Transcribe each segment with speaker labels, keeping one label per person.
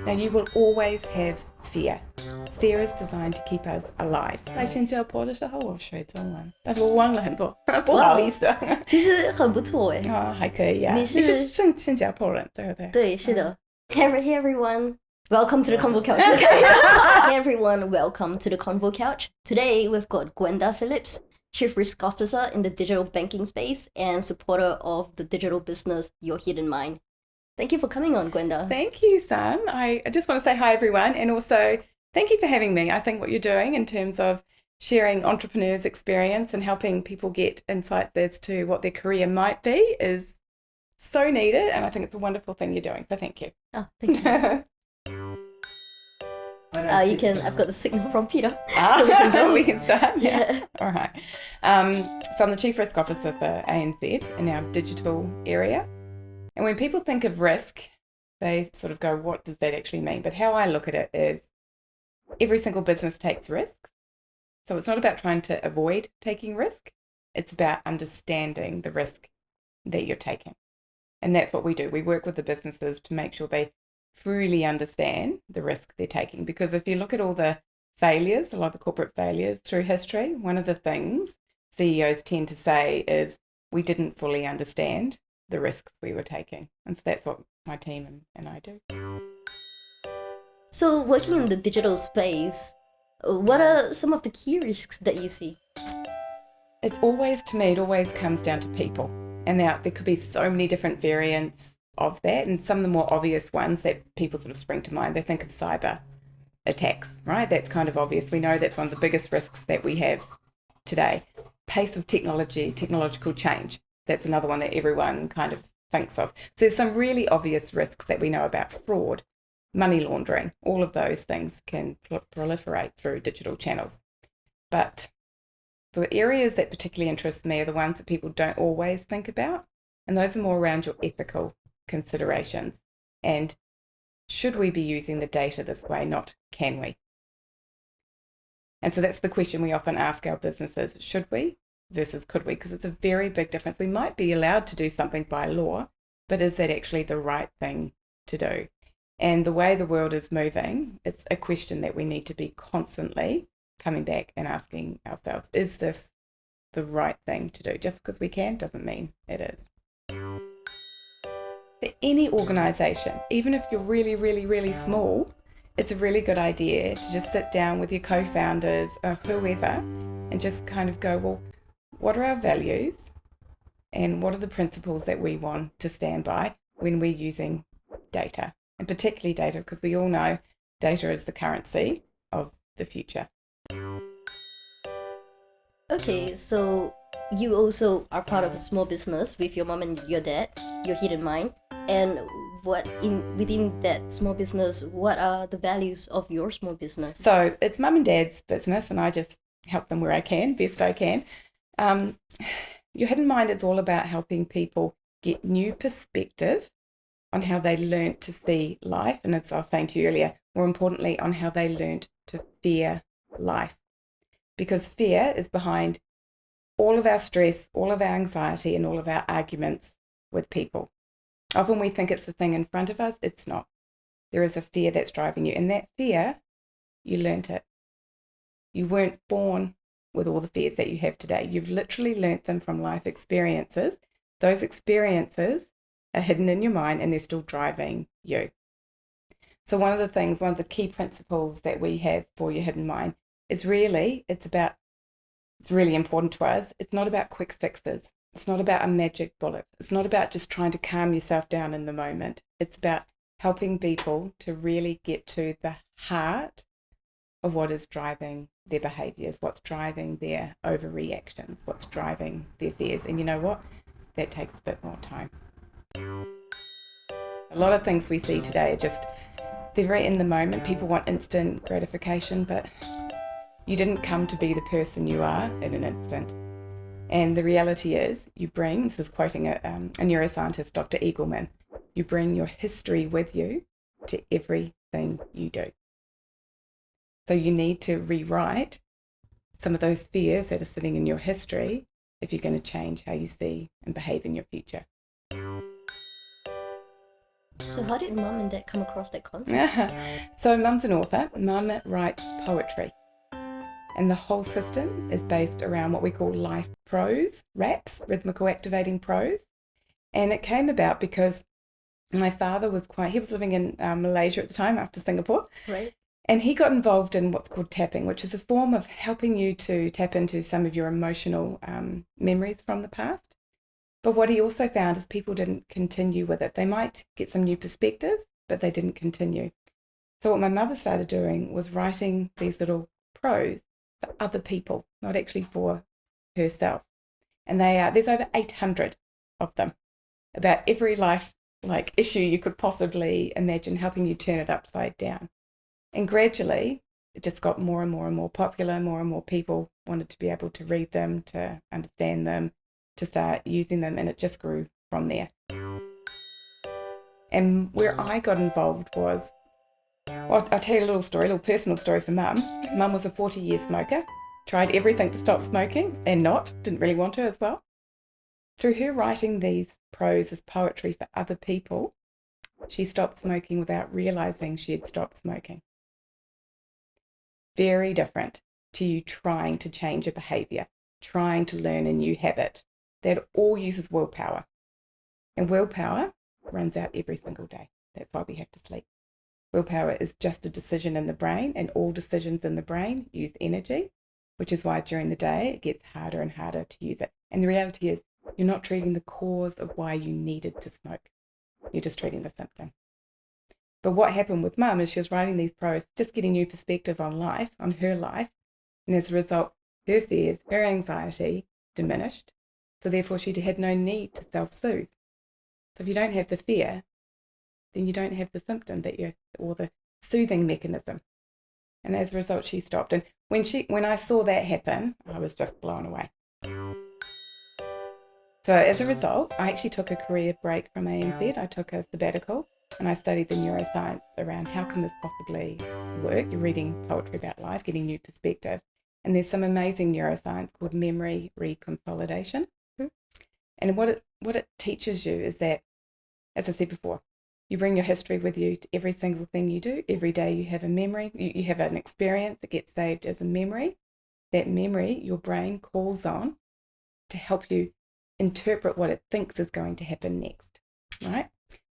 Speaker 1: Now, you will always have fear. Fear is designed to keep us alive. 在新加坡的时候我学中文，但是我忘了很多，不好意思。
Speaker 2: 其实很不错哎。
Speaker 1: 还可以呀。你是新加坡人，对不对？
Speaker 2: 对，是的。Hey everyone, welcome to the Convo Couch. Hey everyone, welcome to the Convo Couch. Today we've got Gwenda Phillips, Chief Risk Officer in the digital banking space and supporter of the digital business Your Hidden Mind. Thank you for coming on, Gwenda.
Speaker 1: Thank you, Sun. I just want to say hi, everyone, and also thank you for having me. I think what you're doing in terms of sharing entrepreneurs' experience and helping people get insights as to what their career might be is so needed, and I think it's a wonderful thing you're doing, so thank you.
Speaker 2: Oh, thank you. I've got the signal from Peter.
Speaker 1: So we can go. We can start?
Speaker 2: Yeah.
Speaker 1: All right. So I'm the Chief Risk Officer for ANZ in our digital area. And when people think of risk, they sort of go, what does that actually mean? But how I look at it is every single business takes risks. So it's not about trying to avoid taking risk. It's about understanding the risk that you're taking. And that's what we do. We work with the businesses to make sure they truly understand the risk they're taking. Because if you look at all the failures, a lot of the corporate failures through history, one of the things CEOs tend to say is we didn't fully understand the risks we were taking. And so that's what my team and I do.
Speaker 2: So working in the digital space, what are some of the key risks that you see?
Speaker 1: It's always, to me, it always comes down to people. And there could be so many different variants of that. And some of the more obvious ones that people sort of spring to mind, they think of cyber attacks, right? That's kind of obvious. We know that's one of the biggest risks that we have today. Pace of technological change. That's another one that everyone kind of thinks of. So there's some really obvious risks that we know about: fraud, money laundering, all of those things can proliferate through digital channels. But the areas that particularly interest me are the ones that people don't always think about, and those are more around your ethical considerations. And should we be using the data this way, not can we? And so that's the question we often ask our businesses: should we versus could we? Because it's a very big difference. We might be allowed to do something by law, but is that actually the right thing to do? And the way the world is moving, it's a question that we need to be constantly coming back and asking ourselves: is this the right thing to do? Just because we can doesn't mean it is. For any organisation, even if you're really, really, really small, it's a really good idea to just sit down with your co-founders or whoever and just kind of go, well, what are our values and what are the principles that we want to stand by when we're using data? And particularly data, because we all know data is the currency of the future.
Speaker 2: Okay, so you also are part of a small business with your mom and your dad, Your Hidden Mind. And within that small business, what are the values of your small business?
Speaker 1: So it's mum and dad's business, and I just help them where I can, best I can. Your Hidden Mind is all about helping people get new perspective on how they learnt to see life, and as I was saying to you earlier, more importantly, on how they learnt to fear life. Because fear is behind all of our stress, all of our anxiety, and all of our arguments with people. Often we think it's the thing in front of us. It's not. There is a fear that's driving you, and that fear, you learnt it. You weren't born with all the fears that you have today. You've literally learnt them from life experiences. Those experiences are hidden in your mind, and they're still driving you. So one of the key principles that we have for Your Hidden Mind is really, it's really important to us. It's not about quick fixes. It's not about a magic bullet. It's not about just trying to calm yourself down in the moment. It's about helping people to really get to the heart of what is driving their behaviours, what's driving their overreactions, what's driving their fears. And you know what? That takes a bit more time. A lot of things we see today are they're very in the moment. People want instant gratification, but you didn't come to be the person you are in an instant. And the reality is, this is quoting a neuroscientist, Dr. Eagleman, you bring your history with you to everything you do. So you need to rewrite some of those fears that are sitting in your history if you're going to change how you see and behave in your future.
Speaker 2: So how did mum and dad come across that concept?
Speaker 1: So mum's an author. Mum writes poetry. And the whole system is based around what we call life prose, RAPs, rhythmical activating prose. And it came about because my father he was living in Malaysia at the time after Singapore.
Speaker 2: Right.
Speaker 1: And he got involved in what's called tapping, which is a form of helping you to tap into some of your emotional memories from the past. But what he also found is people didn't continue with it. They might get some new perspective, but they didn't continue. So what my mother started doing was writing these little prose for other people, not actually for herself. And there's over 800 of them about every life issue you could possibly imagine, helping you turn it upside down. And gradually it just got more and more and more popular. More and more people wanted to be able to read them, to understand them, to start using them, and it just grew from there. And where I got involved was, I'll tell you a little personal story for Mum. Mum was a 40-year smoker, tried everything to stop smoking and didn't really want to as well. Through her writing these prose as poetry for other people, she stopped smoking without realising she had stopped smoking. Very different to you trying to change a behaviour, trying to learn a new habit. That all uses willpower. And willpower runs out every single day. That's why we have to sleep. Willpower is just a decision in the brain, and all decisions in the brain use energy, which is why during the day it gets harder and harder to use it. And the reality is you're not treating the cause of why you needed to smoke. You're just treating the symptom. But what happened with Mum is she was writing these prose, just getting new perspective on life, on her life, and as a result, her fears, her anxiety diminished. So therefore she had no need to self-soothe. So if you don't have the fear, then you don't have the symptom or the soothing mechanism. And as a result, she stopped. And when I saw that happen, I was just blown away. So as a result, I actually took a career break from ANZ. I took a sabbatical and I studied the neuroscience around how can this possibly work. You're reading poetry about life, getting new perspective. And there's some amazing neuroscience called memory reconsolidation. And what it teaches you is that, as I said before, you bring your history with you to every single thing you do. Every day you have a memory, you have an experience that gets saved as a memory. That memory, your brain calls on to help you interpret what it thinks is going to happen next, right?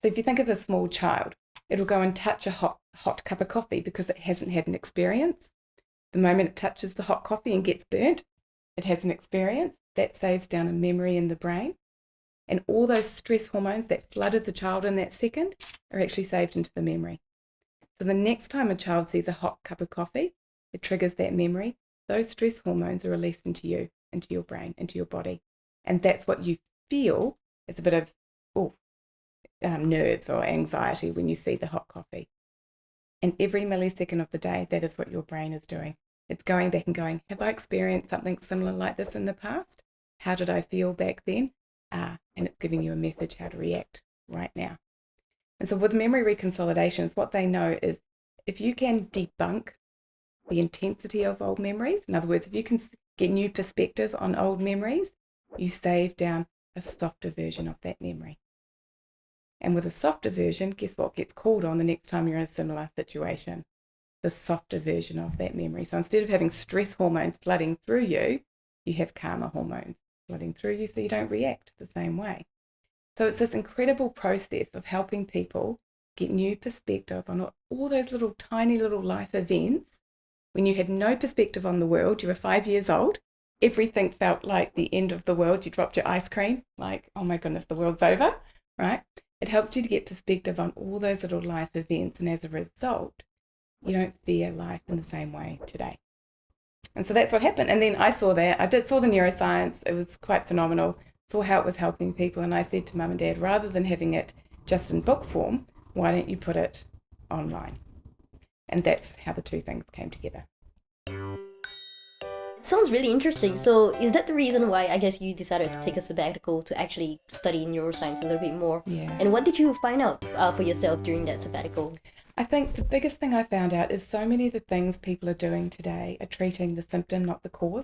Speaker 1: So if you think of a small child, it'll go and touch a hot cup of coffee because it hasn't had an experience. The moment it touches the hot coffee and gets burnt, it has an experience. That saves down a memory in the brain. And all those stress hormones that flooded the child in that second are actually saved into the memory. So the next time a child sees a hot cup of coffee, it triggers that memory. Those stress hormones are released into you, into your brain, into your body. And that's what you feel as a bit of nerves or anxiety when you see the hot coffee. And every millisecond of the day, that is what your brain is doing. It's going back and going, have I experienced something similar like this in the past? How did I feel back then? And it's giving you a message how to react right now. And so with memory reconsolidations, what they know is if you can debunk the intensity of old memories, in other words, if you can get new perspective on old memories, you save down a softer version of that memory. And with a softer version, guess what gets called on the next time you're in a similar situation? The softer version of that memory. So instead of having stress hormones flooding through you, you have calmer hormones flooding through you so you don't react the same way. So it's this incredible process of helping people get new perspective on all those little tiny little life events. When you had no perspective on the world, you were 5 years old, everything felt like the end of the world. You dropped your ice cream, like, oh my goodness, the world's over, right? It helps you to get perspective on all those little life events, and as a result, you don't fear life in the same way today. And so that's what happened. And then I saw that. Saw the neuroscience. It was quite phenomenal. Saw how it was helping people. And I said to Mum and Dad, rather than having it just in book form, why don't you put it online? And that's how the two things came together.
Speaker 2: It sounds really interesting. So is that the reason why I guess you decided to take a sabbatical to actually study neuroscience a little bit more?
Speaker 1: Yeah.
Speaker 2: And what did you find out for yourself during that sabbatical?
Speaker 1: I think the biggest thing I found out is so many of the things people are doing today are treating the symptom, not the cause.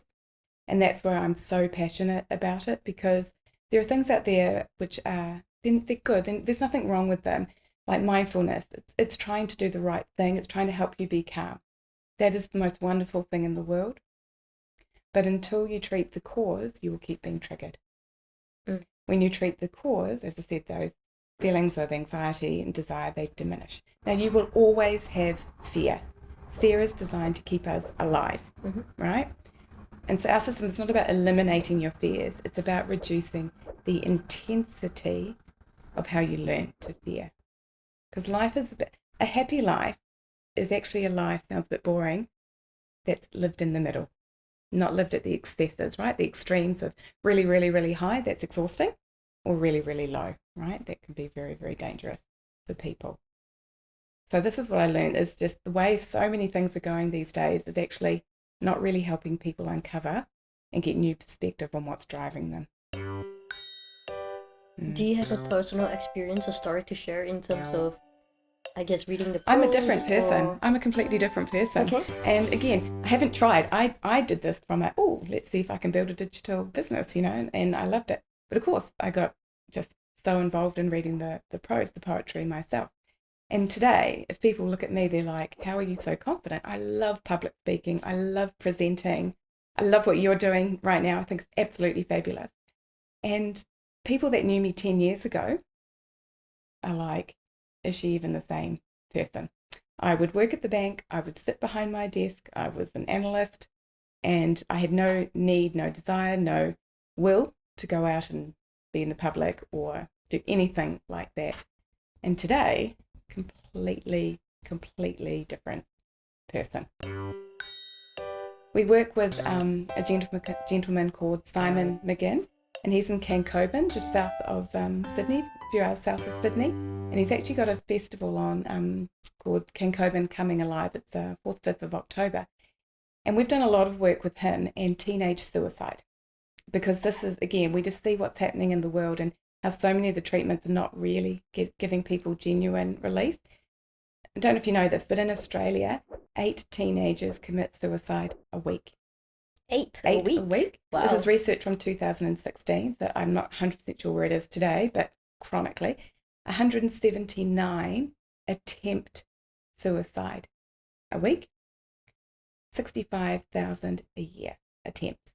Speaker 1: And that's where I'm so passionate about it, because there are things out there which are, they're good, and there's nothing wrong with them. like mindfulness. It's trying to do the right thing. It's trying to help you be calm. That is the most wonderful thing in the world. But until you treat the cause, you will keep being triggered. When you treat the cause, as I said, those feelings of anxiety and desire, they diminish. Now, you will always have fear. Fear is designed to keep us alive, right? And so our system is not about eliminating your fears. It's about reducing the intensity of how you learn to fear. Because life is a happy life is actually a life, sounds a bit boring, that's lived in the middle, not lived at the excesses, right? The extremes of really, really, really high, that's exhausting, or really, really low, right? That can be very, very dangerous for people. So this is what I learned, is just the way so many things are going these days is actually not really helping people uncover and get new perspective on what's driving them.
Speaker 2: Do you have a personal experience, a story to share in terms of, I guess, reading the
Speaker 1: I'm a
Speaker 2: prose,
Speaker 1: different person.
Speaker 2: or...
Speaker 1: I'm a completely different person.
Speaker 2: Okay.
Speaker 1: And again, I haven't tried. I did this from let's see if I can build a digital business, and I loved it. But of course, I got just so involved in reading the prose, the poetry myself. And today, if people look at me, they're like, how are you so confident? I love public speaking. I love presenting. I love what you're doing right now. I think it's absolutely fabulous. And people that knew me 10 years ago are like, is she even the same person? I would work at the bank. I would sit behind my desk. I was an analyst, and I had no need, no desire, no will to go out and be in the public or do anything like that. And today, completely different person. We work with a gentleman called Simon McGinn, and he's in Cancoban, just south of Sydney, a few hours south of Sydney. And he's actually got a festival on called Cancoban Coming Alive. It's 4th, 5th of October. And we've done a lot of work with him and teenage suicide, because this is, again, we just see what's happening in the world and how so many of the treatments are not really giving people genuine relief. I don't know if you know this, but in Australia, 8 teenagers commit suicide a week.
Speaker 2: 8
Speaker 1: a
Speaker 2: week?
Speaker 1: week.
Speaker 2: Wow.
Speaker 1: This is research from 2016, so I'm not 100% sure where it is today, but chronically, 179 attempt suicide a week, 65,000 a year attempts.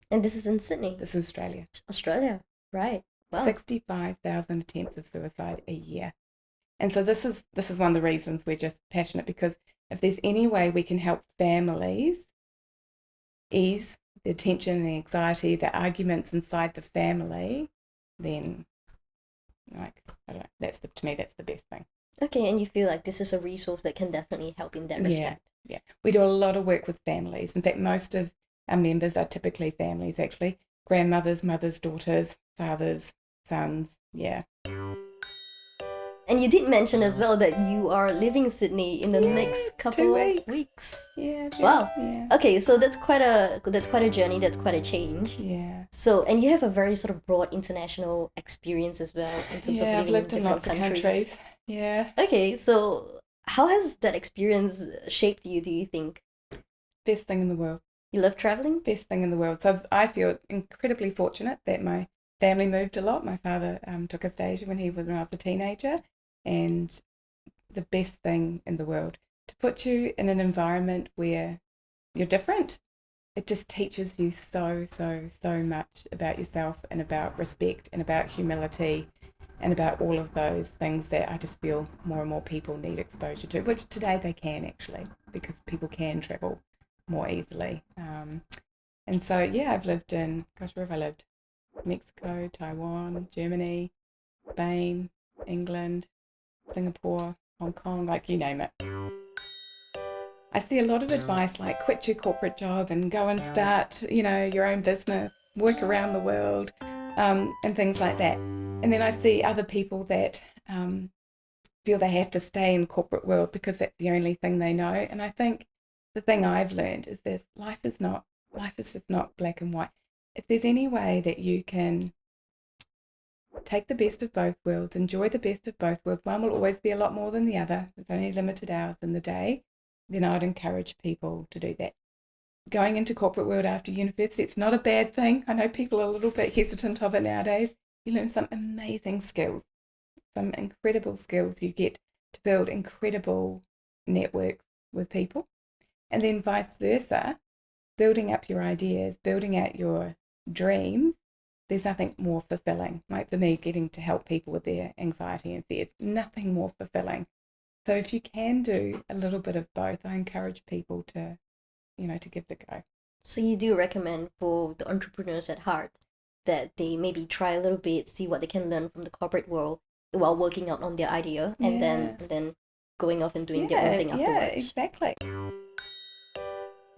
Speaker 2: And this is in Sydney?
Speaker 1: This is Australia.
Speaker 2: Australia, right. Wow.
Speaker 1: 65,000 attempts of suicide a year. And so this is one of the reasons we're just passionate, because if there's any way we can help families ease the tension and the anxiety, the arguments inside the family, then I don't know, to me that's the best thing.
Speaker 2: Okay, and you feel like this is a resource that can definitely help in that respect.
Speaker 1: Yeah. We do a lot of work with families. In fact, most of our members are typically families, actually. Grandmothers, mothers, daughters, fathers, sons, yeah.
Speaker 2: And you did mention as well that you are leaving Sydney in the next couple of weeks.
Speaker 1: Yeah.
Speaker 2: Wow.
Speaker 1: Yeah.
Speaker 2: Okay, so that's quite a journey. That's quite a change.
Speaker 1: Yeah.
Speaker 2: So, and you have a very sort of broad international experience as well in terms of living
Speaker 1: I've lived
Speaker 2: in
Speaker 1: in
Speaker 2: different
Speaker 1: lots of countries. Yeah.
Speaker 2: Okay, so how has that experience shaped you, do you think?
Speaker 1: Best thing in the world.
Speaker 2: You love traveling?
Speaker 1: Best thing in the world. So I feel incredibly fortunate that my family moved a lot. My father took us to Asia when I was a teenager. And the best thing in the world, to put you in an environment where you're different, it just teaches you so much about yourself and about respect and about humility and about all of those things that I just feel more and more people need exposure to, which today they can actually, because people can travel more easily. And so, yeah, I've lived in, where have I lived? Mexico, Taiwan, Germany, Spain, England, Singapore, Hong Kong, like you name it. I see a lot of advice like quit your corporate job and go and start, your own business, work around the world, and things like that. And then I see other people that feel they have to stay in corporate world because that's the only thing they know. And I think the thing I've learned is this: life is just not black and white. If there's any way that you can take the best of both worlds, enjoy the best of both worlds, one will always be a lot more than the other. There's only limited hours in the day. Then I would encourage people to do that. Going into corporate world after university, it's not a bad thing. I know people are a little bit hesitant of it nowadays. You learn some amazing skills. some incredible skills. You get to build incredible networks with people. And then vice versa, building up your ideas, building out your dreams, there's nothing more fulfilling. Like for me, getting to help people with their anxiety and fears, nothing more fulfilling. So if you can do a little bit of both, I encourage people to, to give it a go.
Speaker 2: So you do recommend for the entrepreneurs at heart that they maybe try a little bit, see what they can learn from the corporate world while working out on their idea, and then going off and doing their own thing afterwards.
Speaker 1: Yeah, exactly.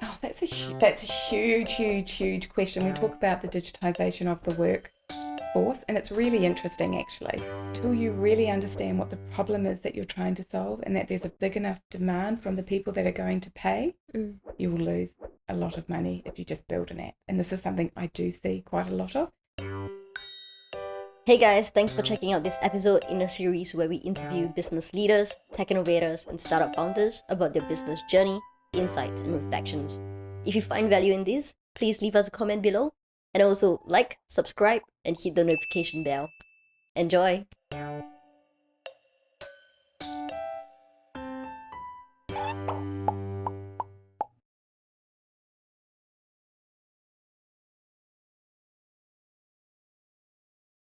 Speaker 1: Oh, that's a huge question. We talk about the digitization of the workforce, and it's really interesting actually. Until you really understand what the problem is that you're trying to solve, and that there's a big enough demand from the people that are going to pay, you will lose a lot of money if you just build an app. And this is something I do see quite a lot of.
Speaker 2: Hey guys, thanks for checking out this episode in a series where we interview business leaders, tech innovators, and startup founders about their business journey, insights, and reflections. If you find value in this, please leave us a comment below, and also like, subscribe, and hit the notification bell. Enjoy!